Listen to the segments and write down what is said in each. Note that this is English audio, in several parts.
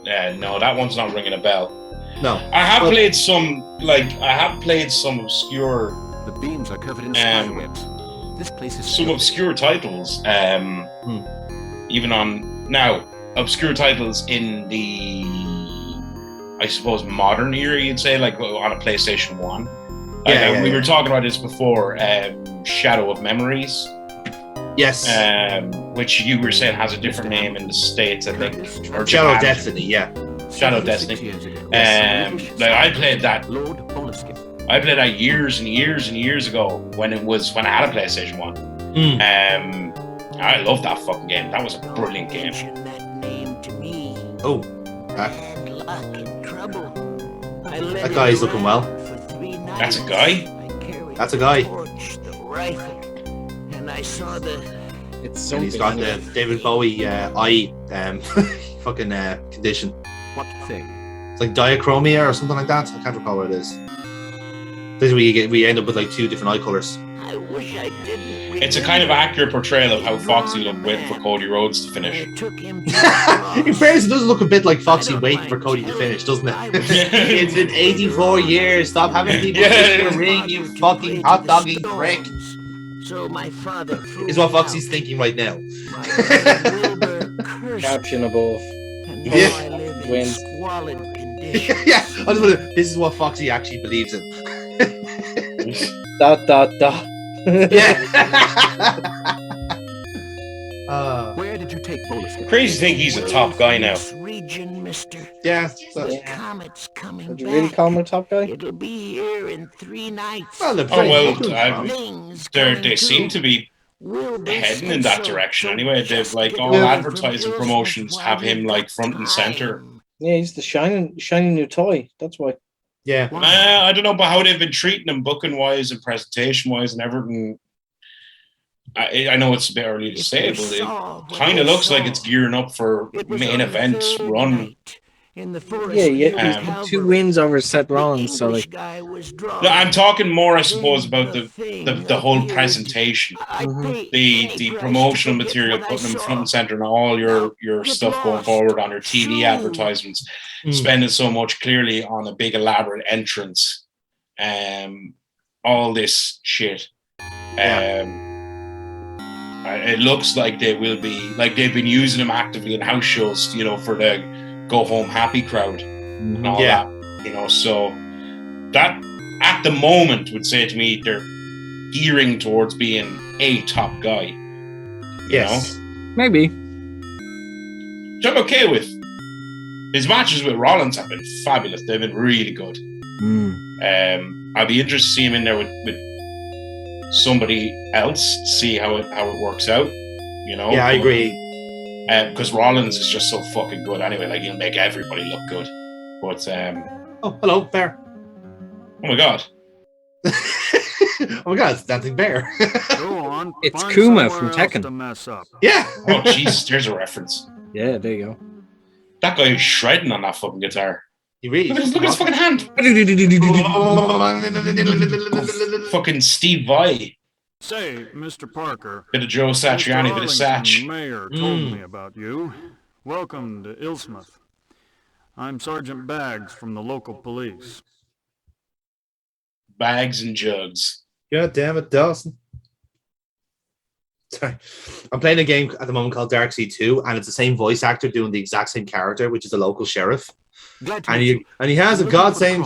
but no, that one's not ringing a bell. No. I have played some obscure. The beams are covered in spiderwebs. This place is some obscure titles. Even on now, obscure titles in the, I suppose, modern era, you'd say, like on a PlayStation 1. We were talking about this before. Shadow of Memories. Yes. Which you were saying has a different name in the States, I think. Or Shadow Destiny, yeah. Shadow Destiny. I played that. I played that years and years and years ago when I had a PlayStation 1. I love that fucking game. That was a brilliant game. Oh. That guy's looking well. That's a guy? That's a guy. And I saw it's so and he's got the David Bowie eye fucking condition. What thing? It's like diachromia or something like that. I can't recall what it is. This is where we end up with like two different eye colours. I wish I didn't. It's a kind of accurate portrayal of how Foxy looked waiting for Cody Rhodes to finish. In fairness, it does look a bit like Foxy waiting for Cody to finish, doesn't it? It's been 84 years. Stop having people in your ring, you fucking hot dogging prick. So my father is what Foxy's thinking right now. Caption above. Yeah. Wins. Yeah. This is what Foxy actually believes in. Dot. Yeah. Where did you take Bolus? Crazy to think he's a top guy now. Yeah. Comet's coming Would you really call him a top guy? It'll be here in 3 nights. Well, they seem to be heading in that direction anyway. They've like all advertising promotions have him like front and center. Yeah, he's the shiny new toy. That's why. Yeah. I don't know, but how they've been treating him, booking wise and presentation wise and everything. I know it's a bit early to say, but it kind of looks like it's gearing up for main event run. Yeah, 2 wins over Seth Rollins. So like, no, I'm talking more, I suppose, about the whole presentation, the promotional material, putting them front and center, and all your stuff going forward on your TV advertisements, spending so much clearly on a big elaborate entrance, all this shit. It looks like they will be, like they've been using them actively in house shows, for the go home happy crowd and all that, so that at the moment would say to me they're gearing towards being a top guy. Yes. Maybe. Which I'm okay with. His matches with Rollins have been fabulous. They've been really good. I'd be interested to see him in there with somebody else, see how it works out. Yeah, I agree. Because Rollins is just so fucking good anyway. Like, he'll make everybody look good. But oh, hello, Bear. Oh my god. Oh my god, it's Dancing Bear. Go on. It's Kuma from Tekken. Yeah. Oh Jesus, there's a reference. Yeah, there you go. That guy is shredding on that fucking guitar. He really look at his fucking hand. Fucking Steve Vai. Say, Mr. Parker. Bit of Joe Satriani, bit of Satch. The mayor told me about you. Welcome to Ilsmouth. I'm Sergeant Baggs from the local police. Bags and Jugs. God damn it, Dawson. Sorry. I'm playing a game at the moment called Darkseid 2, and it's the same voice actor doing the exact same character, which is the local sheriff. And he has a same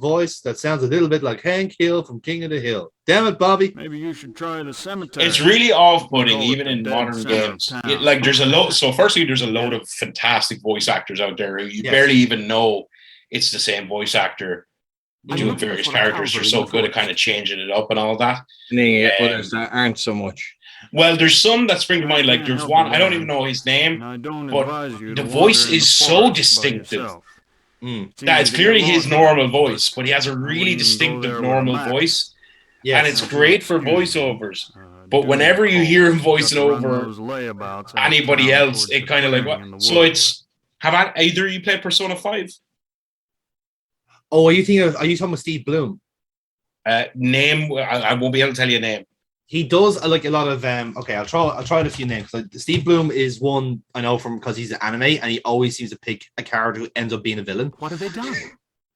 voice that sounds a little bit like Hank Hill from King of the Hill. Damn it, Bobby. Maybe you should try the cemetery. It's really off-putting, even in modern games. There's a load. So firstly, there's a load of fantastic voice actors out there who you barely even know it's the same voice actor doing various characters. They're so good at kind of changing it up and all that. Others that aren't so much. Well, there's some that spring to mind. Like there's one, I don't even know his name, but the voice is so distinctive. That it's clearly his normal voice, but he has a really distinctive normal voice, and it's great for voiceovers. But whenever you hear him voicing over anybody else, it kind of like what? So it's either you played Persona 5? Oh, are you talking about Steve Bloom? Name? I won't be able to tell you a name. He does like a lot of okay. I'll try a few names. Like Steve Bloom is one I know from because he's an anime and he always seems to pick a character who ends up being a villain. What have they done?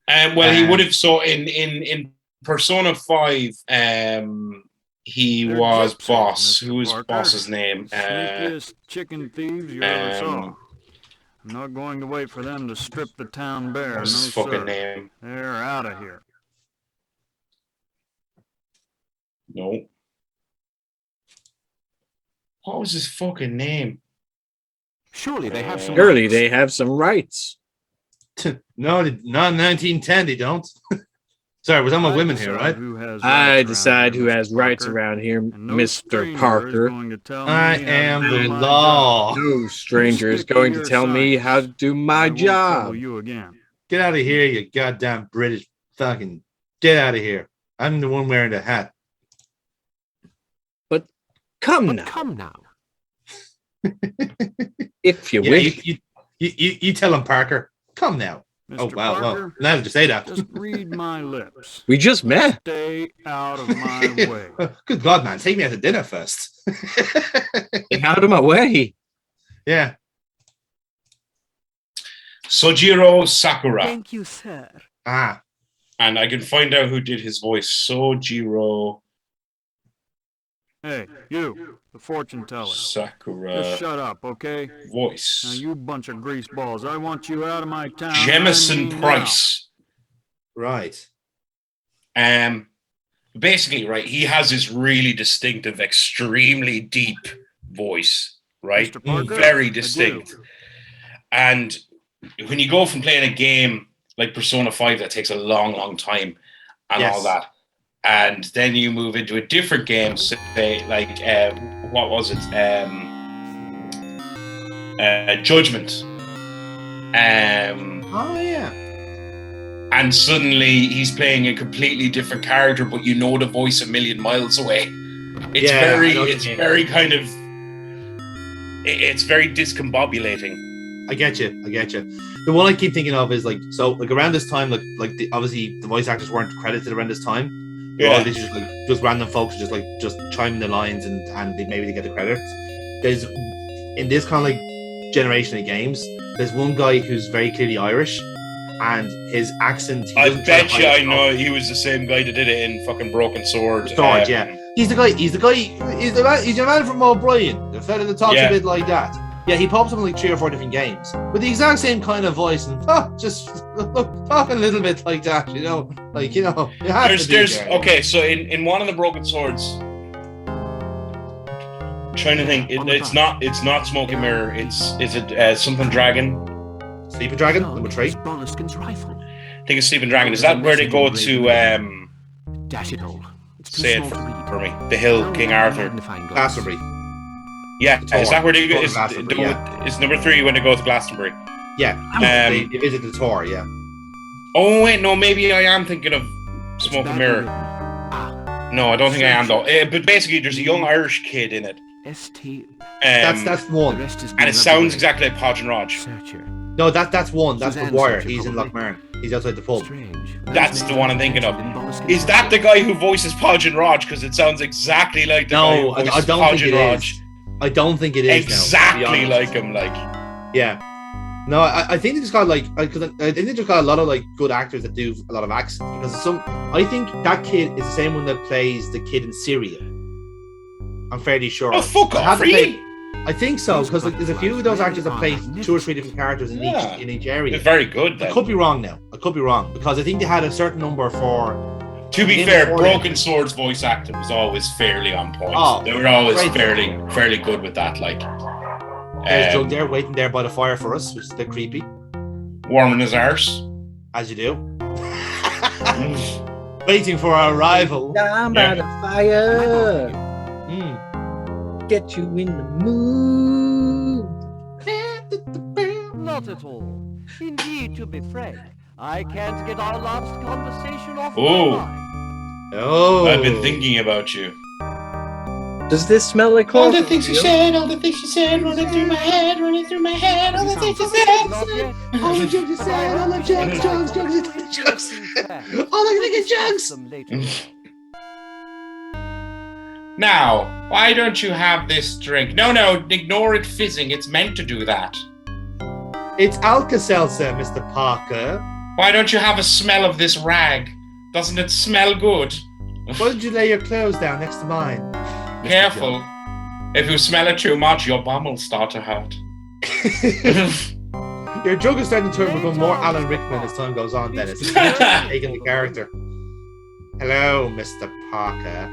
Well, he would have. So in Persona 5, he was boss. Who was boss's name? Sneakiest chicken thieves you ever saw. I'm not going to wait for them to strip the town bare. What's his fucking name? They're out of here. No. What was his fucking name? Surely they have some. Surely they have some rights. No, not in 1910. They don't. Sorry, we're talking about women here, right? I decide who has rights around here, Mr. Parker. I am the law. No stranger is going to tell me how to do my job. Get out of here, you goddamn British fucking. Get out of here. I'm the one wearing the hat. Come now. If you wish. You tell him, Parker. Come now. Mr. Oh, wow. Parker, Well, now that you say that. Just read my lips. We just met. Stay out of my way. Good God, man. Take me out to dinner first. Get out of my way. Yeah. Sojiro Sakura. Thank you, sir. Ah. And I can find out who did his voice. Sojiro Hey, you, the fortune teller. Sakura. Just shut up, okay? Voice. Now, you bunch of grease balls. I want you out of my town. Jemison Price. Right. Basically, right, he has this really distinctive, extremely deep voice, right? Mr. Parker, very distinct. And when you go from playing a game like Persona 5 that takes a long, long time and all that, and then you move into a different game, say like what was it? Judgment. Oh yeah. And suddenly he's playing a completely different character, but you know the voice a million miles away. It's very kind of, it's very discombobulating. I get you. The one I keep thinking of is like around this time, obviously the voice actors weren't credited around this time. All these just random folks just chiming the lines and maybe they get the credits. There's in this kind of like generation of games, there's one guy who's very clearly Irish, and his accent. I bet you I know he was the same guy that did it in fucking Broken Sword. Yeah, he's the guy. He's the man from O'Brien, the fella that talks a bit like that. Yeah, he pops up in like 3 or 4 different games with the exact same kind of voice and just talking a little bit like that, you know. Okay, so in one of the Broken Swords, I'm trying to think, it's not Smoking Mirror. Is it something Dragon? Sleeping Dragon, number 3. I think it's Sleeping Dragon. Is that where they go to Dash it all. say it for me? The Hill, King Arthur. Glastonbury. Yeah, is that where they go? Is number 3 when they go to Glastonbury? Yeah, they visit the tour. Yeah. Oh wait, no, maybe I am thinking of Smoking Mirror. No, I don't think I am though. But basically, there's a young Irish kid in it. That's one, and it sounds exactly like Podge and Raj. No, that's one. That's the Wire. He's in Lochmarn. He's outside the pub. That's the one I'm thinking of. Is that the guy who voices Podge and Raj? Because it sounds exactly like the guy who voices Podge and Raj. I don't think it is exactly like him. Yeah. No, I think they just got because I think they just got a lot of good actors that do a lot of accents. Because I think that kid is the same one that plays the kid in Syria. I'm fairly sure. Oh fuck off! Really? I think so, because there's a few of those actors that play 2 or 3 different characters in each area. They're very good. Then. I could be wrong now. Because I think they had a certain number for. To be fair, Broken Sword's voice acting was always fairly on point. They were always fairly good with that. There's Jugg there waiting there by the fire for us, which is a bit creepy. Warming his arse. As you do. Waiting for our arrival. Down by the fire. Get you in the mood. Not at all. Indeed, to be frank, I can't get our last conversation off my mind. Oh, I've been thinking about you. Does this smell like coffee? All the things you said, running through my head, all the things you said. All the jokes you said, all the jokes. All the jokes. Now, why don't you have this drink? No, ignore it fizzing. It's meant to do that. It's Alka-Seltzer, Mr. Parker. Why don't you have a smell of this rag? Doesn't it smell good? Why did you lay your clothes down next to mine? Careful. If you smell it too much, your bum will start to hurt. Your Jugg is starting to become more Alan Rickman as time goes on, Dennis. He's taking the character. Hello, Mr. Parker.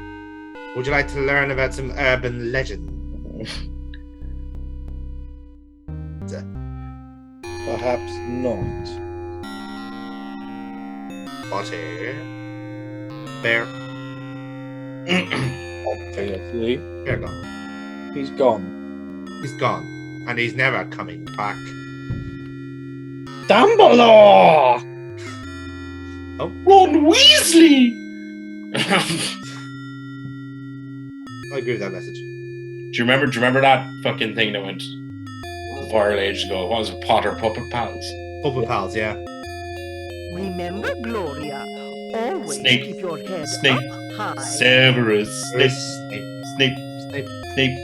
Would you like to learn about some urban legend? Perhaps not. Potty. Bear. Obviously. Bear gone. He's gone. He's gone. And he's never coming back. Dumbledore! Ron Weasley! I agree with that message. Do you remember that fucking thing that went viral ages ago? What was it? Potter Puppet Pals? Puppet Pals, yeah. Remember, Gloria, always Snape. keep your head Snape. up high. Severus. Snape. Snape. Snape. Snape.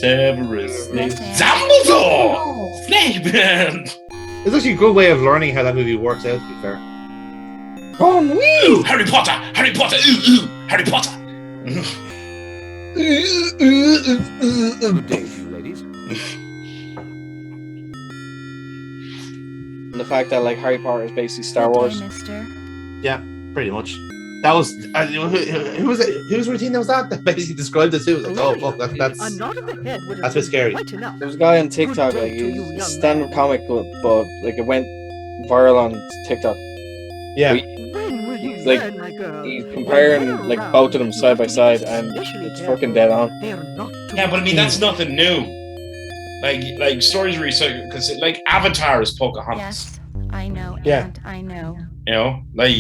Severus. Snape. Yes, Dumbledore! Snape! It's actually a good way of learning how that movie works out, to be fair. Ron Weasley! Ooh, Harry Potter! Harry Potter! Ooh, Harry Potter! Good day to you, ladies. And the fact that like Harry Potter is basically Star Good Wars. day, mister. Yeah, pretty much. That was who was it? Whose routine was that? That basically described it too. Like, oh fuck, that's A nod of the head would have that's a bit been scary. quite enough. There was a guy on TikTok, Good like day to you, he's a young stand-up man. comic, but like it went viral on TikTok. yeah. When will you Like, learn, my girl? He's comparing like both of them side by side, and Especially it's careful. fucking dead on. They're not to Yeah, but I mean, that's nothing new. Like stories recycled, because like Avatar is Pocahontas. Yes, I know. Yeah. And I know. You know? Like,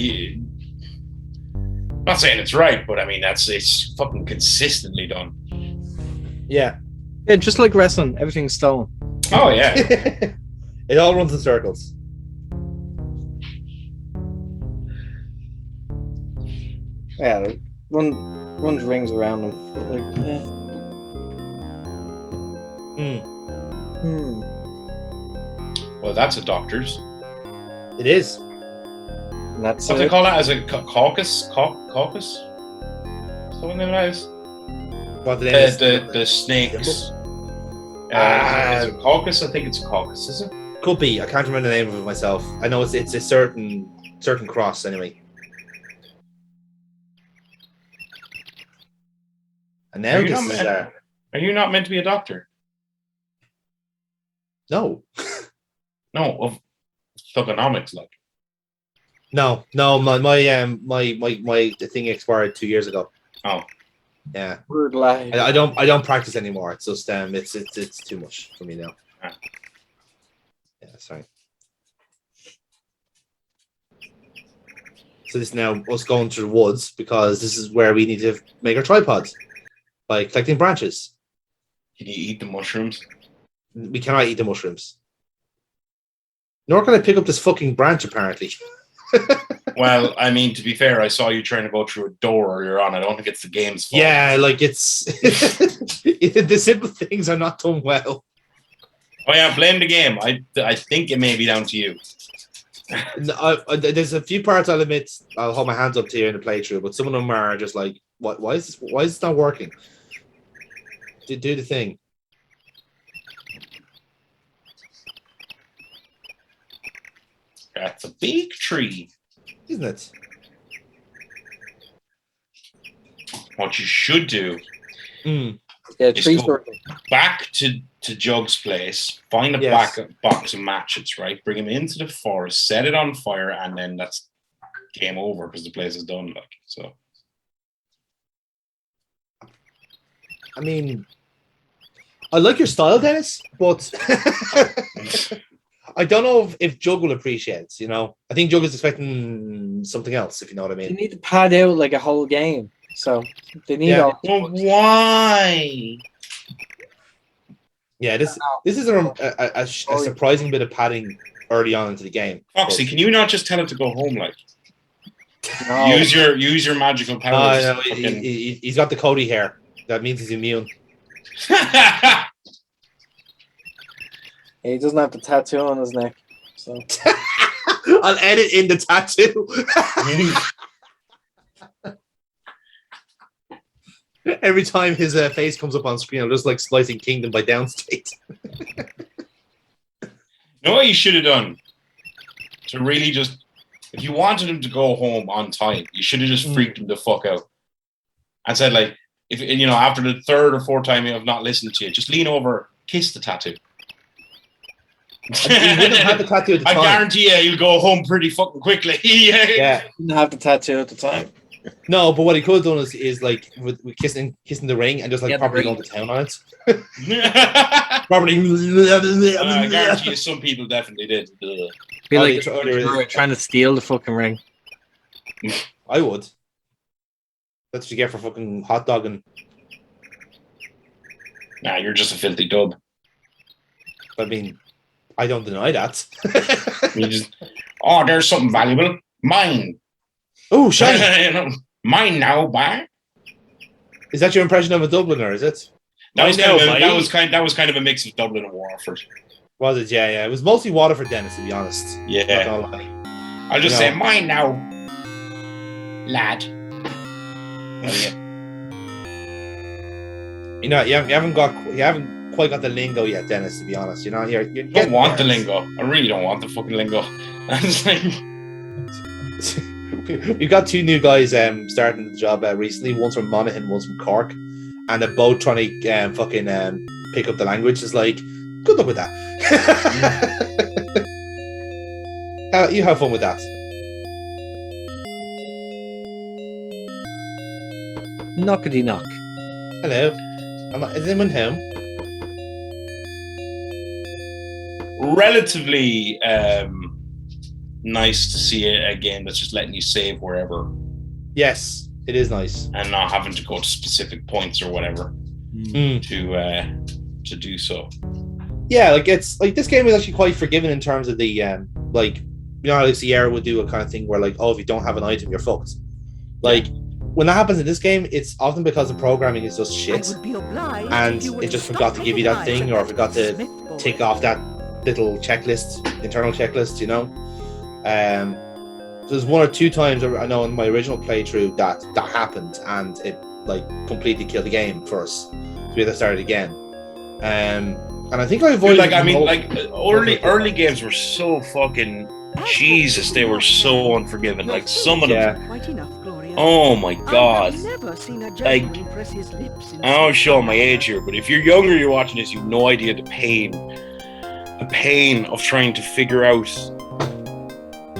I'm not saying it's right, but I mean, it's fucking consistently done. Yeah. Yeah, just like wrestling, everything's stolen. Oh, yeah. It all runs in circles. Yeah, like, runs rings around them. But, like, yeah. Well, that's a doctor's. It is. And that's What they it. call that? As a caucus? Caucus? Something like that is? What the name is? The snakes. Is it a caucus? I think it's a caucus, is it? Could be. I can't remember the name of it myself. I know it's a certain cross anyway. And now Are you this not is Are you not meant to be a doctor? no. No, of thugonomics, like. No, my the thing expired 2 years ago. Oh. Yeah. Word lie. I don't practice anymore. It's just it's too much for me now. Ah. Yeah, sorry. So this is now us going to the woods because this is where we need to make our tripods by collecting branches. Can you eat the mushrooms? We cannot eat the mushrooms. Nor can I pick up this fucking branch apparently. Well, I mean, to be fair, I saw you trying to go through a door earlier on. I don't think it's the game's fault. Yeah, like it's the simple things are not done well. Oh yeah, blame the game. I think it may be down to you. No, there's a few parts I'll admit I'll hold my hands up to you in the playthrough, but some of them are just like, what? Why is this not working? Do the thing. That's a big tree. Isn't it? What you should do Mm. Yeah, is tree go circle. back to Jugg's place, find a Yes. box of matches, right? Bring him into the forest, set it on fire, and then that's game over because the place is done. Like so. I mean, I like your style, Dennis, but I don't know if Jugg will appreciate it, you know? I think Jugg is expecting something else, if you know what I They mean. need to pad out like a whole game, so they need Yeah. all. Well, why? Yeah, this is a surprising bit of padding early on into the game. Foxy, can you not just tell him to go home? Like, No. use your magical powers. No, he's got the Cody hair. That means he's immune. He doesn't have the tattoo on his neck. So I'll edit in the tattoo. Every time his face comes up on screen, I'm just like splicing Kingdom by Downstate. You know what you should have done? To really just, if you wanted him to go home on time, you should have just freaked him the fuck out. And said, like, if you know, after the third or fourth time of not listening to you, just lean over, kiss the tattoo. He wouldn't have had the tattoo at the time. I guarantee you, he'll go home pretty fucking quickly. Yeah. didn't have the tattoo at the time. No, but what he could have done is like with kissing the ring and just like properly going to town on it. Properly. I guarantee you, some people definitely did. Feel like you're trying to steal the fucking ring. I would. That's what you get for fucking hot dogging. Nah, you're just a filthy dub. I mean, I don't deny that. You just, oh, there's something valuable. Mine. Oh, shiny. You know, mine now, bye. Is that your impression of a Dubliner? Is it? That was kind of a mix of Dublin and Waterford. Was it? Yeah, yeah. It was mostly Waterford, Dennis, to be honest. Yeah. I'll just say mine now, lad. Oh, yeah. You know, you haven't quite got the lingo yet, Dennis. To be honest, you know, you're don't want the lingo. I really don't want the fucking lingo. We've got two new guys starting the job recently. One's from Monaghan, one's from Cork, and they're both trying to pick up the language. It's like, good luck with that. You have fun with that. Knockety knock. Hello. Is anyone home? Relatively nice to see a game that's just letting you save wherever. Yes, it is nice. And not having to go to specific points or whatever to do so. Yeah, like it's like this game is actually quite forgiving in terms of the like, you know, like Sierra would do a kind of thing where like, oh, if you don't have an item, you're fucked. Like when that happens in this game, it's often because the programming is just shit, and it just forgot to give you that thing, or forgot to tick off that little checklist, internal checklist, you know. There's one or two times I know in my original playthrough that happened, and it like completely killed the game for us. So we had to start it again. And I think I avoided. Like, I mean, like early games were so fucking Jesus. They were so unforgiving. Like some of them. Oh my god! Like, I don't show my age here, but if you're younger, you're watching this, you've no idea the pain of trying to figure out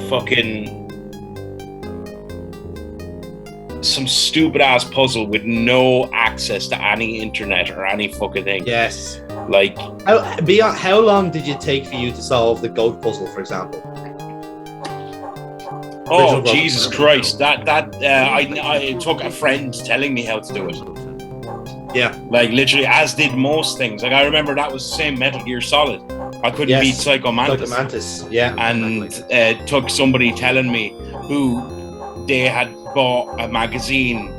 fucking some stupid ass puzzle with no access to any internet or any fucking thing. Yes. Like, how long did it take for you to solve the goat puzzle, for example? Oh Jesus Christ! I took a friend telling me how to do it. Yeah. Like literally, as did most things. Like I remember that was the same Metal Gear Solid. I couldn't beat Psycho Mantis. Yeah. And it took somebody telling me who they had bought a magazine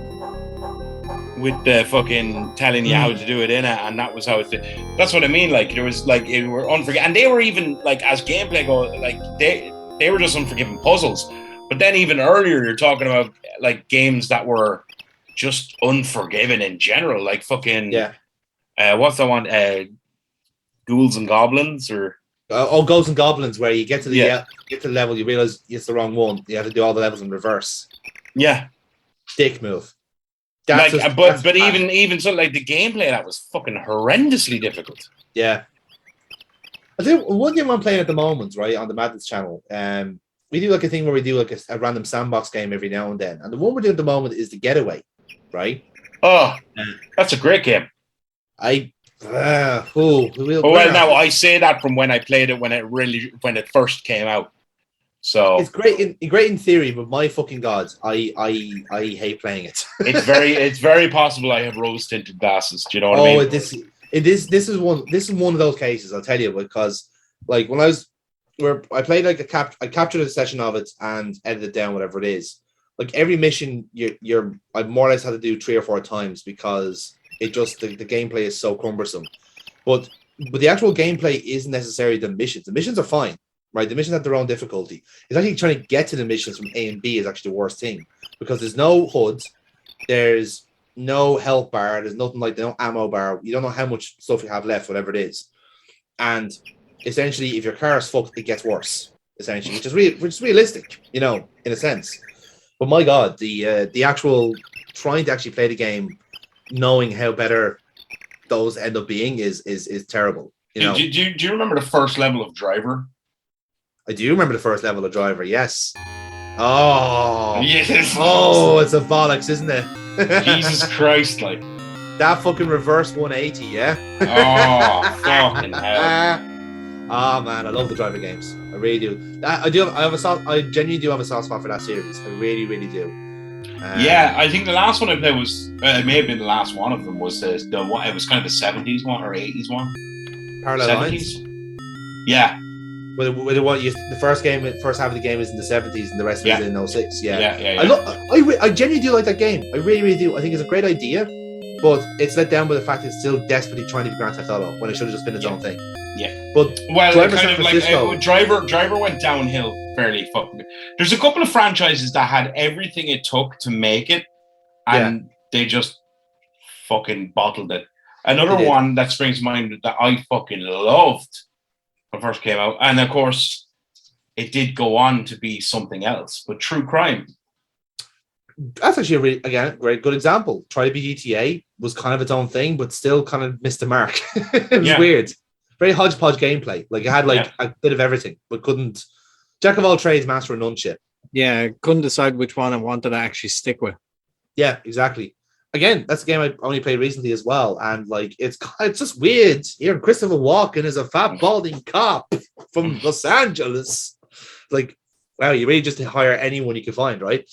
with the fucking telling you how to do it in it, and that was how it did. That's what I mean. Like there was like it were unforgiving, and they were even like as gameplay go, like they were just unforgiving puzzles. But then even earlier, you're talking about like games that were just unforgiving in general, like fucking what's that one? Ghouls and Goblins, or Ghouls and Goblins, where you get to the level, you realize it's the wrong one. You have to do all the levels in reverse. Yeah, dick move. But even so, like the gameplay that was fucking horrendously difficult. Yeah, I think one game I'm playing at the moment, right, on the Madness channel. We do like a thing where we do like a random sandbox game every now and then. And the one we're doing at the moment is The Getaway, right? Oh, that's a great game. Now I say that from when I played it when it first came out. So it's great in theory, but my fucking god, I hate playing it. it's very possible I have rose tinted glasses. Do you know what I mean? This is one of those cases, I'll tell you, because like when I was where I played like I captured a session of it and edited it down, whatever it is. Like every mission I more or less had to do 3 or 4 times because It just the gameplay is so cumbersome. But the actual gameplay isn't necessarily the missions. The missions are fine, right? The missions have their own difficulty. It's actually trying to get to the missions from A and B is actually the worst thing because there's no HUD, there's no health bar, there's nothing like no ammo bar. You don't know how much stuff you have left, whatever it is. And essentially, if your car is fucked, it gets worse. Essentially, which is realistic, in a sense. But my God, the actual trying to actually play the game, knowing how better those end up being is terrible. Do you remember the first level of Driver? I do remember the first level of Driver. Yes. Oh. Yes. Oh, it's a bollocks, isn't it? Jesus Christ, like that fucking reverse 180. Yeah. Oh, fucking hell. Oh man, I love the Driver games. I really do. I genuinely do have a soft spot for that series. I really, really do. Yeah, I think the last one I played was it may have been the last one of them was it was kind of the 70s one or 80s one. Parallel 70s? Lines. Yeah. The first half of the game is in the 70s and the rest of it is in 06. Yeah. I genuinely do like that game. I really, really do. I think it's a great idea, but it's let down by the fact it's still desperately trying to be Grand Theft Auto when it should have just been its own thing. Yeah. But Driver went downhill fairly fucking. There's a couple of franchises that had everything it took to make it, and they just fucking bottled it. Another one that springs to mind that I fucking loved when it first came out, and of course, it did go on to be something else, but True Crime. That's actually great, good example. Try to be GTA was kind of its own thing, but still kind of missed the mark. It was weird. Very hodgepodge gameplay. Like it had a bit of everything, but couldn't. Jack of all trades, master of none shit. Yeah, couldn't decide which one I wanted to actually stick with. Yeah, exactly. Again, that's a game I only played recently as well, and it's just weird. Here, Christopher Walken is a fat balding cop from Los Angeles. Like, wow, you really just hire anyone you can find, right?